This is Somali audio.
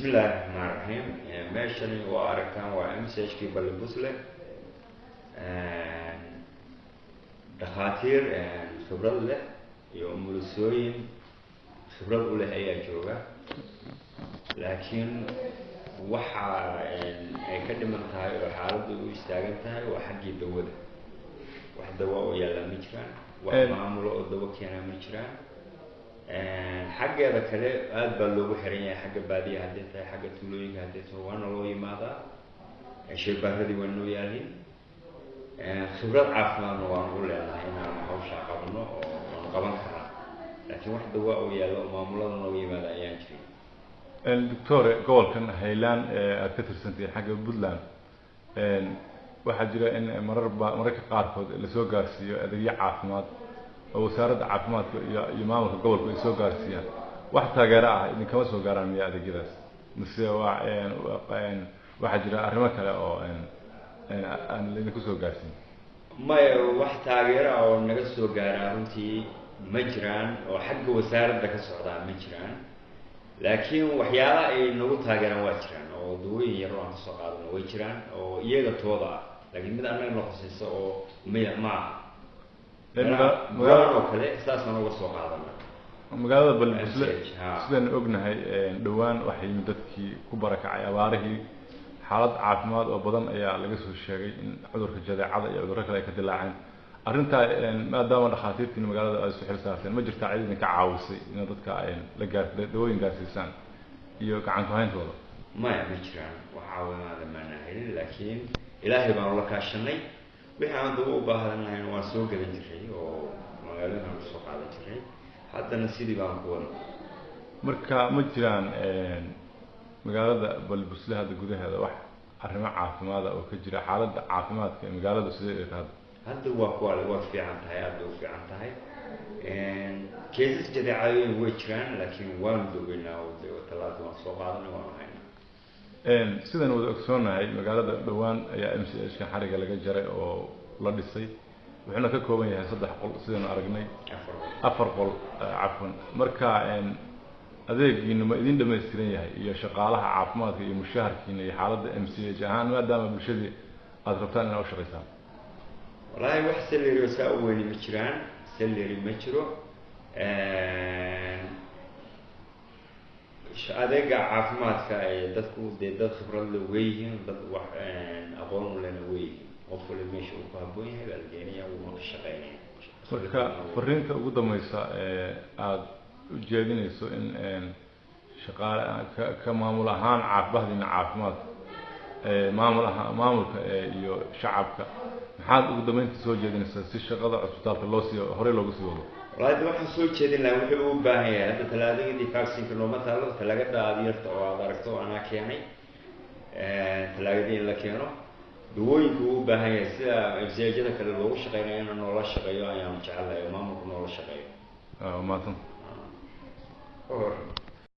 الله الرحمن الرحيم meeshani waa aragtaan waa MCH-kii Balibusle dhakhaatiir khibrad leh iyo umulisooyin khibrad u leh ayaa jooga laakiin waxa ay ka dhiman tahay oo xaaladdu u istaagan tahay waa xaggii dawada wax dawo oo yaala ma jiraan wax maamulo oo dawo keenaa ma jiraan xaggeeda kale aad baa loogu xiran yahay xagga baadiyaha hadday tahay xagga tuulooyinka hadday tahay waana loo yimaadaa shaybaarradii waa noo yaalin khibrad caafimaadna waanu u leenahay inaan hawshaa qabno oo aan qaban karaa laakiin wax dawa oo yaalo oo maamulada noogu yimaada ayaan jirin doctor gobolkan Highland aad ka tirsantahay xagga Puntland waxaa jira in mararka qaarkood la soo gaarsiiyo adeegyo caafimaad oo wasaaradda caafimaadka iyo maamulka gobolka ay soo gaarsiiyaan wax taageero ah idin kama soo gaaraan miyaa adeegyadaas mise waxaa jira arrimo kale oo aan idinku soo gaarsiin maya wax taageero ah oo naga soo gaaraa runtii ma jiraan oo xagga wasaaradda ka socdaa ma jiraan laakiin waxyaalaha ay nagu taageeraan waa jiraan oo dawooyin yar oo aan kasoo qaadano way jiraan oo iyaga tooda ah laakiin mid annaga na khusayso oo maaha magaalada kale saasaan uga soo qaadana magaalada Balibusle sidaan ognahay dhawaan waxay dadkii ku barakacay abaarihii xaalad caafimaad oo badan ayaa laga soo sheegay in cudurka jadeecada iyo cudurro kale ay ka dilaaceen arrinta maadaama dhakhaatiirtii magaalada ay soo xil saarteen ma jirtaa cid idinka caawisay in dadka la gaartay dawooyin gaarsiisaan iyo gacan ku hayntooda maya ma jiraan wax caawimaada maana helin laakiin ilaahay baan la kaashanay wixii aan dawo u baahanayn waan soo gadan jiray oo magaalada aan soo qaadan jiray haddana sidii baan ku wadnaa marka ma jiraan magaalada Balibusle hadda gudaheeda wax arrimo caafimaad oo ka jira xaaladda caafimaadka ee magaalada sidee ay tahay hadda waa fiican tahay aad u fiican tahay cases jadeecooyin way jiraan laakiin waan dogeynaa oo talaata waan soo qaadanay waan haynaa sidaan wada ogsoonahay magaalada dhawaan ayaa MCH-ka xariga laga jaray oo la dhisay wuxuuna ka kooban yahay 3 qol sidaan aragnay 4 qol cafwan marka adeegiina ma idin dhameystiran yahay iyo shaqaalaha caafimaadka iyo mushaharkiina iyo xaaladda MCH ahaan maadaama bulshadii aad rabtaan inaad u shaqeysaan wallahi wax salary saa u weyn ma jiraan salary ma jiro adeega caafimaadka ee dadku dad khibrad leh weeyeen dad wax aqoon u leh weeyeen qof waliba meesha uu ku habboon yahay baa la geenayaa uu ka shaqeynaya marka fariinta ugu dambaysa aad u jeedinayso in shaqaale ka maamul ahaan caafimaadina caafimaad maamulka iyo shacabka maxaad ugu dambeynta soo jeedinaysaa si shaqada cusbitaalka loo sii hore loogu sii wado والله waxaan soo jeedin lahaa wuxuu u baahan yahay hadda talaadadii vaccine-ka looma taalo talaagada aadiyarta oo aad aragto ana keenay talaagada in la keeno dawooyinku u baahan yahay sida MCH-da kale loogu shaqeynayo in noola shaqeeyo ayaan jecelahay maamulku noola shaqeeyo maasan